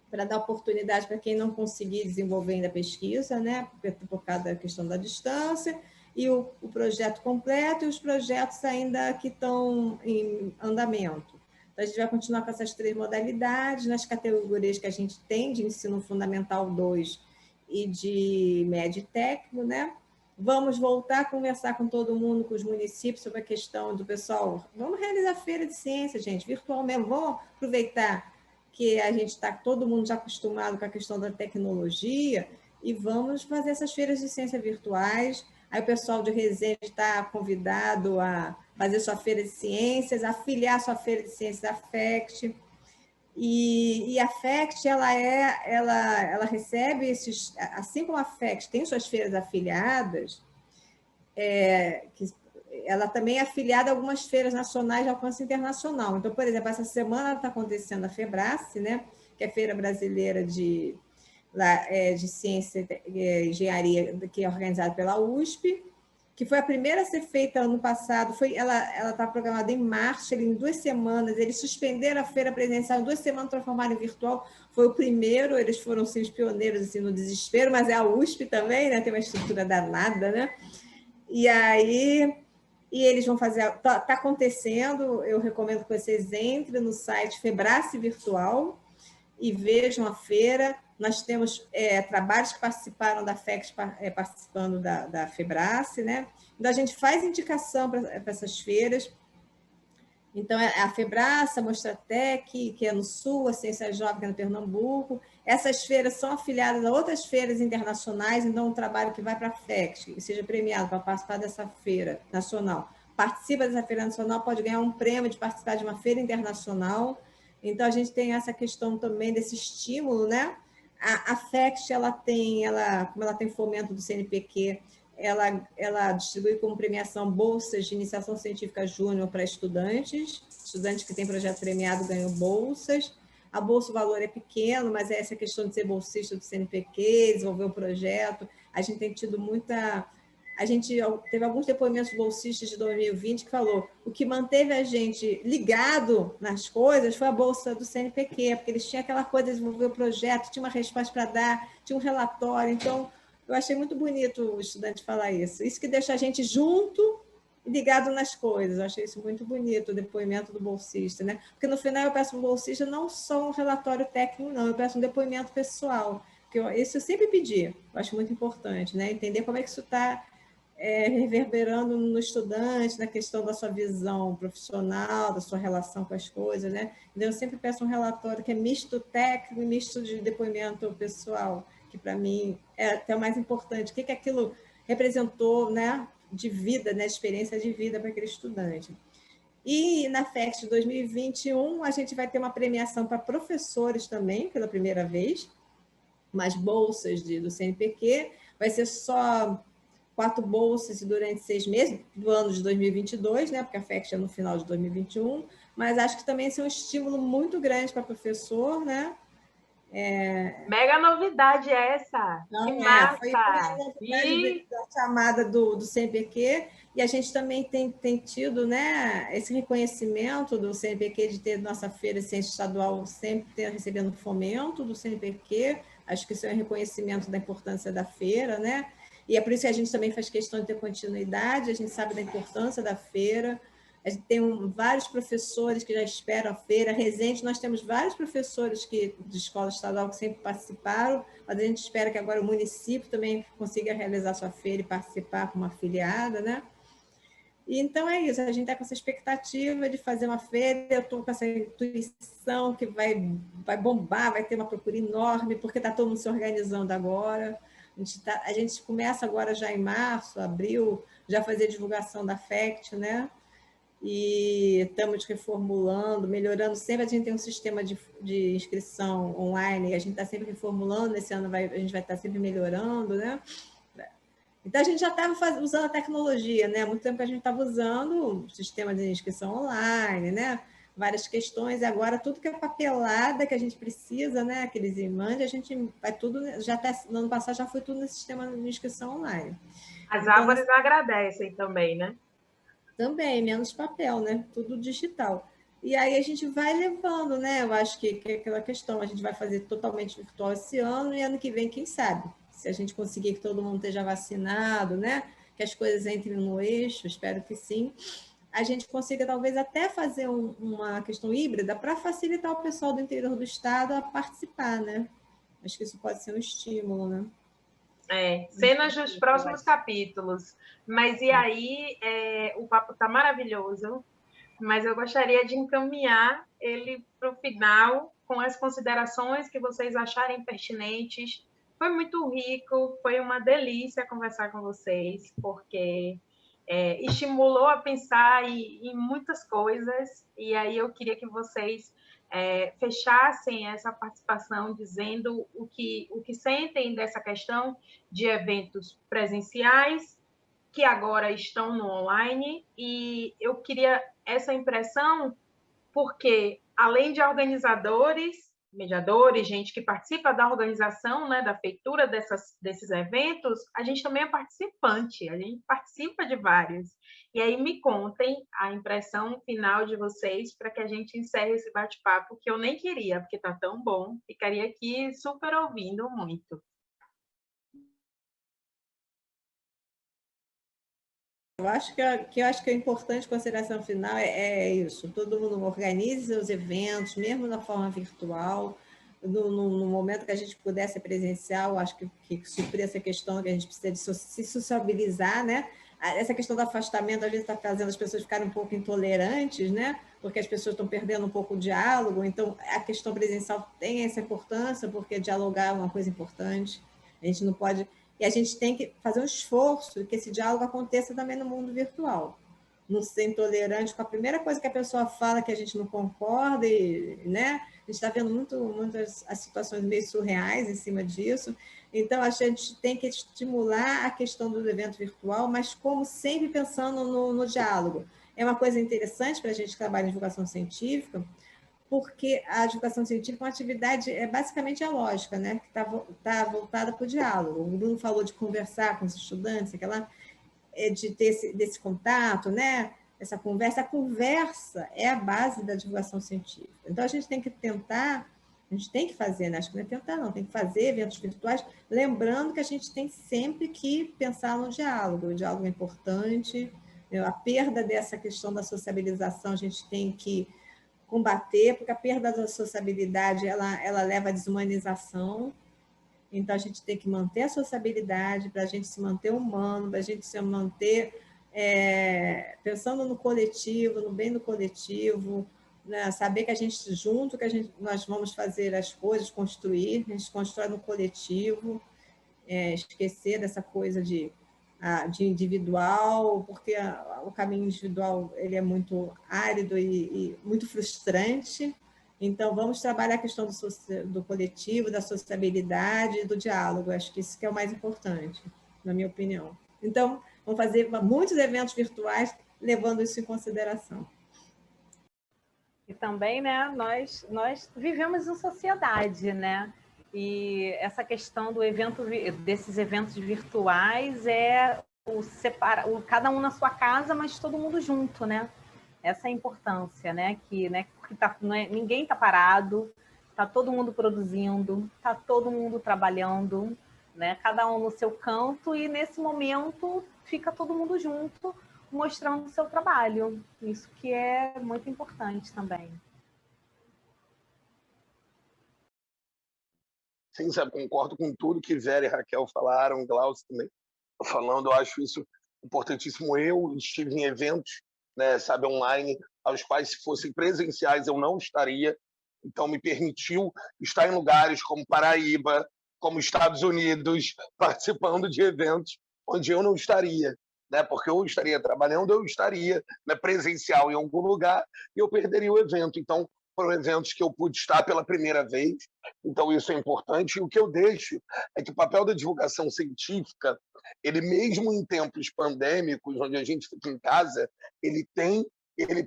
para dar oportunidade para quem não conseguir desenvolver ainda a pesquisa, né? Por causa da questão da distância, e o projeto completo e os projetos ainda que estão em andamento. Então, a gente vai continuar com essas 3 modalidades, nas categorias que a gente tem, de ensino fundamental 2 e de médio e técnico, né? Vamos voltar a conversar com todo mundo, com os municípios, sobre a questão do pessoal. Vamos realizar a feira de ciência, gente, virtual mesmo. Vamos aproveitar que a gente está todo mundo já acostumado com a questão da tecnologia e vamos fazer essas feiras de ciência virtuais. Aí o pessoal de Resende está convidado a fazer sua feira de ciências, afiliar sua feira de ciências à FACT. E a FACT, ela recebe esses, assim como a FACT tem suas feiras afiliadas, ela também é afiliada a algumas feiras nacionais de alcance internacional. Então, por exemplo, essa semana está acontecendo a FEBRACE, né, que é a Feira Brasileira de Ciência e Engenharia, que é organizada pela USP, que foi a primeira a ser feita ano passado. Ela está programada em março, em 2 semanas. Eles suspenderam a feira presencial em 2 semanas, transformaram em virtual. Foi o primeiro, eles foram assim, os pioneiros assim, no desespero, mas é a USP também, né? Tem uma estrutura danada, né? E aí, eles vão fazer... Está acontecendo, eu recomendo que vocês entrem no site Febrace Virtual e vejam a feira. Nós temos trabalhos que participaram da FEX, participando da Febrace, né? Então, a gente faz indicação para essas feiras. Então, a Febrace, a Mostratec, que é no Sul, a Ciência Jovem, que é no Pernambuco. Essas feiras são afiliadas a outras feiras internacionais, então, um trabalho que vai para a FEX, que seja premiado para participar dessa feira nacional. Participa dessa feira nacional, pode ganhar um prêmio de participar de uma feira internacional. Então, a gente tem essa questão também desse estímulo, né? A FEX, como ela tem fomento do CNPq, ela distribui como premiação bolsas de iniciação científica júnior para estudantes que têm projeto premiado ganham bolsas. A bolsa, o valor é pequeno, mas é essa questão de ser bolsista do CNPq, desenvolver o projeto. A gente tem tido muita... A gente teve alguns depoimentos bolsistas de 2020 que falou o que manteve a gente ligado nas coisas foi a bolsa do CNPq, porque eles tinham aquela coisa de desenvolver o projeto, tinha uma resposta para dar, tinha um relatório. Então, eu achei muito bonito o estudante falar isso. Isso que deixa a gente junto e ligado nas coisas. Eu achei isso muito bonito, o depoimento do bolsista, né? Porque, no final, eu peço para o bolsista não só um relatório técnico, não. Eu peço um depoimento pessoal. Isso eu sempre pedi. Eu acho muito importante, né? Entender como é que isso está reverberando no estudante, na questão da sua visão profissional, da sua relação com as coisas, né? Então, eu sempre peço um relatório que é misto técnico e misto de depoimento pessoal, que para mim é até o mais importante. O que aquilo representou, né, de vida, né, experiência de vida para aquele estudante. E na FEX de 2021, a gente vai ter uma premiação para professores também, pela primeira vez, umas bolsas do CNPq, vai ser só 4 bolsas durante 6 meses, do ano de 2022, né, porque a FEX é no final de 2021, mas acho que também é um estímulo muito grande para professor, né? Mega novidade essa! Não, que massa! Foi a novidade da chamada do CNPq, e a gente também tem tido, né, esse reconhecimento do CNPq de ter nossa feira de ciência estadual sempre recebendo fomento do CNPq. Acho que isso é um reconhecimento da importância da feira, né? E é por isso que a gente também faz questão de ter continuidade, a gente sabe da importância da feira. A gente tem vários professores que já esperam a feira. Resende, nós temos vários professores de escola estadual que sempre participaram, mas a gente espera que agora o município também consiga realizar sua feira e participar como afiliada, né? E então é isso, a gente está com essa expectativa de fazer uma feira. Eu estou com essa intuição que vai bombar, vai ter uma procura enorme, porque está todo mundo se organizando agora. A gente começa agora já em março, abril, já fazer divulgação da FECT, né? E estamos reformulando, melhorando sempre. A gente tem um sistema de inscrição online, a gente está sempre reformulando. Esse ano a gente vai estar sempre melhorando, né? Então, a gente já estava usando a tecnologia, né? Há muito tempo que a gente estava usando o sistema de inscrição online, né? Várias questões, e agora tudo que é papelada que a gente precisa, né? Aqueles imãs, a gente vai tudo, no ano passado já foi tudo no sistema de inscrição online. As árvores agradecem também, né? Também, menos papel, né? Tudo digital. E aí a gente vai levando, né? Eu acho que é aquela questão, a gente vai fazer totalmente virtual esse ano, e ano que vem, quem sabe? Se a gente conseguir que todo mundo esteja vacinado, né? Que as coisas entrem no eixo, espero que sim. A gente consiga talvez até fazer uma questão híbrida para facilitar o pessoal do interior do estado a participar, né? Acho que isso pode ser um estímulo, né? Cenas dos próximos capítulos. Mas e aí, o papo está maravilhoso, mas eu gostaria de encaminhar ele para o final com as considerações que vocês acharem pertinentes. Foi muito rico, foi uma delícia conversar com vocês, porque estimulou a pensar em muitas coisas, e aí eu queria que vocês fechassem essa participação dizendo o que sentem dessa questão de eventos presenciais que agora estão no online, e eu queria essa impressão porque, além de organizadores, mediadores, gente que participa da organização, né, da feitura desses eventos, a gente também é participante, a gente participa de vários. E aí me contem a impressão final de vocês para que a gente encerre esse bate-papo, que eu nem queria, porque está tão bom, ficaria aqui super ouvindo muito. Eu acho que é importante, consideração final, é isso. Todo mundo organize seus eventos, mesmo na forma virtual. No momento que a gente puder ser presencial, acho que suprir essa questão que a gente precisa de se sociabilizar, né? Essa questão do afastamento, às vezes, está fazendo as pessoas ficarem um pouco intolerantes, né? Porque as pessoas estão perdendo um pouco o diálogo. Então, a questão presencial tem essa importância, porque dialogar é uma coisa importante. A gente não pode... E a gente tem que fazer um esforço que esse diálogo aconteça também no mundo virtual. Não ser intolerante com a primeira coisa que a pessoa fala que a gente não concorda, né? A gente está vendo muitas as situações meio surreais em cima disso. Então, a gente tem que estimular a questão do evento virtual, mas como sempre pensando no diálogo. É uma coisa interessante para a gente que trabalha em divulgação científica, porque a divulgação científica é uma atividade basicamente lógica, né? Que tá voltada para o diálogo. O Bruno falou de conversar com os estudantes, de ter desse contato, né? Essa conversa. A conversa é a base da divulgação científica. Então, a gente tem que tentar, a gente tem que fazer, né? Acho que não é tentar, não, tem que fazer eventos virtuais, lembrando que a gente tem sempre que pensar no diálogo. O diálogo é importante, a perda dessa questão da sociabilização, a gente tem que combater, porque a perda da sociabilidade ela leva à desumanização. Então, a gente tem que manter a sociabilidade para a gente se manter humano, para a gente se manter pensando no coletivo, no bem do coletivo, né? Saber que a gente junto, nós vamos fazer as coisas, construir, a gente constrói no coletivo, esquecer dessa coisa de individual, porque o caminho individual ele é muito árido e muito frustrante. Então, vamos trabalhar a questão do coletivo, da sociabilidade, do diálogo. Acho que isso que é o mais importante, na minha opinião. Então, vamos fazer muitos eventos virtuais levando isso em consideração. E também, né, nós vivemos em sociedade, né? E essa questão desses eventos virtuais é cada um na sua casa, mas todo mundo junto, né? Essa é a importância, né? Porque ninguém está parado, está todo mundo produzindo, está todo mundo trabalhando, né? Cada um no seu canto, e nesse momento fica todo mundo junto, mostrando o seu trabalho. Isso que é muito importante também. Sim, sabe, concordo com tudo que Vera e Raquel falaram, Glaucio também falando, eu acho isso importantíssimo. Eu estive em eventos, né, sabe, online, aos quais, se fossem presenciais, eu não estaria. Então, me permitiu estar em lugares como Paraíba, como Estados Unidos, participando de eventos onde eu não estaria, né? Porque eu estaria trabalhando, eu estaria, né, presencial em algum lugar e eu perderia o evento. Então, foram eventos que eu pude estar pela primeira vez, então isso é importante. E o que eu deixo é que o papel da divulgação científica, ele mesmo em tempos pandêmicos, onde a gente fica em casa, ele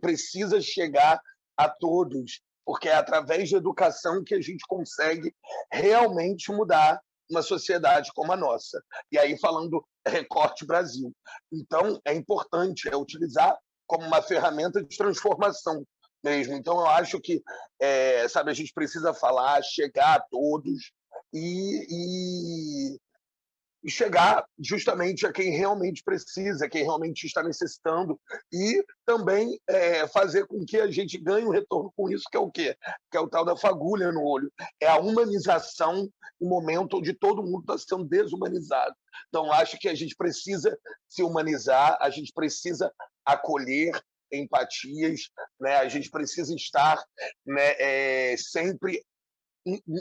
precisa chegar a todos, porque é através da educação que a gente consegue realmente mudar uma sociedade como a nossa. E aí falando Recorte Brasil. Então, é importante utilizar como uma ferramenta de transformação mesmo. Então, eu acho que sabe, a gente precisa falar, chegar a todos e chegar justamente a quem realmente precisa, quem realmente está necessitando, e também fazer com que a gente ganhe um retorno com isso, que é o quê? Que é o tal da fagulha no olho. É a humanização, um momento onde todo mundo está sendo desumanizado. Então, acho que a gente precisa se humanizar, a gente precisa acolher empatias, né? A gente precisa estar, né, sempre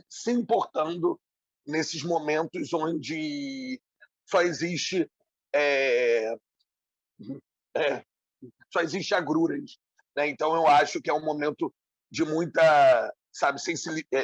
se importando nesses momentos onde só existe só existe agruras, né? Então eu acho que é um momento de muita, sabe,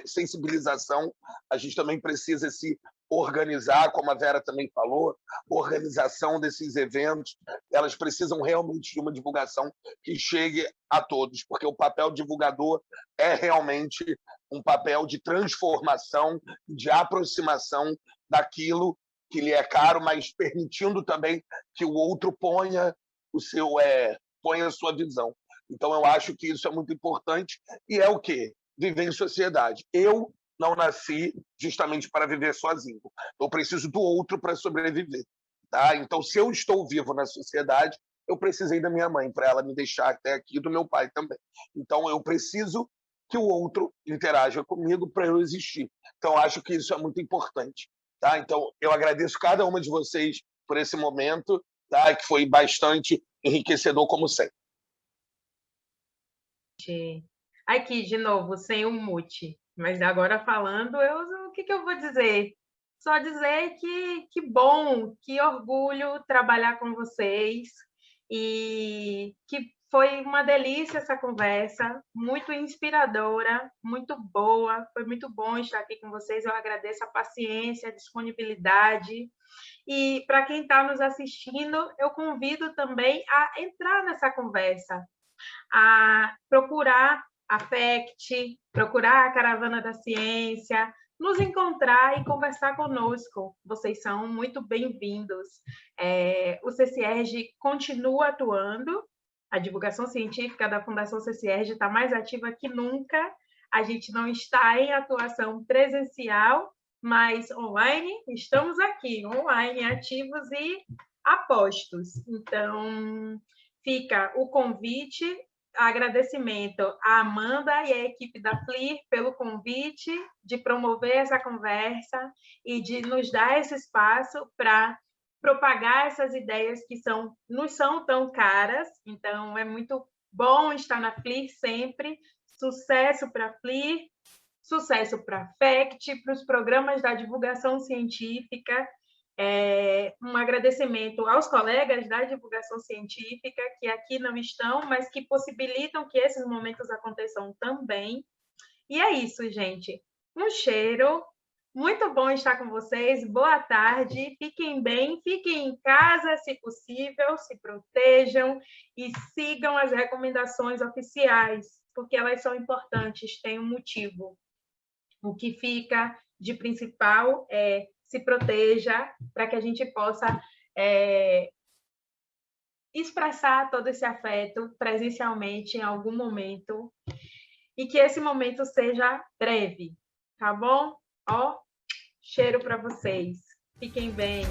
sensibilização. A gente também precisa se organizar, como a Vera também falou, organização desses eventos, elas precisam realmente de uma divulgação que chegue a todos, porque o papel divulgador é realmente um papel de transformação, de aproximação daquilo que lhe é caro, mas permitindo também que o outro ponha a sua visão. Então, eu acho que isso é muito importante e é o quê? Viver em sociedade. Eu não nasci justamente para viver sozinho. Eu preciso do outro para sobreviver. Tá? Então, se eu estou vivo na sociedade, eu precisei da minha mãe para ela me deixar até aqui, e do meu pai também. Então, eu preciso que o outro interaja comigo para eu existir. Então, acho que isso é muito importante. Tá? Então, eu agradeço cada uma de vocês por esse momento, tá? Que foi bastante enriquecedor, como sempre. Aqui, de novo, sem o mute. Mas agora falando, o que eu vou dizer? Só dizer que bom, que orgulho trabalhar com vocês e que foi uma delícia essa conversa, muito inspiradora, muito boa, foi muito bom estar aqui com vocês. Eu agradeço a paciência, a disponibilidade. E para quem está nos assistindo, eu convido também a entrar nessa conversa, a procurar a FECT, procurar a Caravana da Ciência, nos encontrar e conversar conosco. Vocês são muito bem-vindos. O CCIERJ continua atuando, a divulgação científica da Fundação CCIERJ está mais ativa que nunca. A gente não está em atuação presencial, mas online, estamos aqui, online, ativos e apostos. Então, fica o convite, agradecimento à Amanda e à equipe da FLIR pelo convite de promover essa conversa e de nos dar esse espaço para propagar essas ideias que nos são tão caras. Então, é muito bom estar na FLIR sempre. Sucesso para a FLIR, sucesso para a FECT, para os programas da divulgação científica. Um agradecimento aos colegas da divulgação científica, que aqui não estão, mas que possibilitam que esses momentos aconteçam também. E é isso, gente. Um cheiro. Muito bom estar com vocês. Boa tarde. Fiquem bem, fiquem em casa, se possível, se protejam e sigam as recomendações oficiais, porque elas são importantes, tem um motivo. O que fica de principal é se proteja para que a gente possa expressar todo esse afeto presencialmente em algum momento e que esse momento seja breve, tá bom? Cheiro para vocês. Fiquem bem.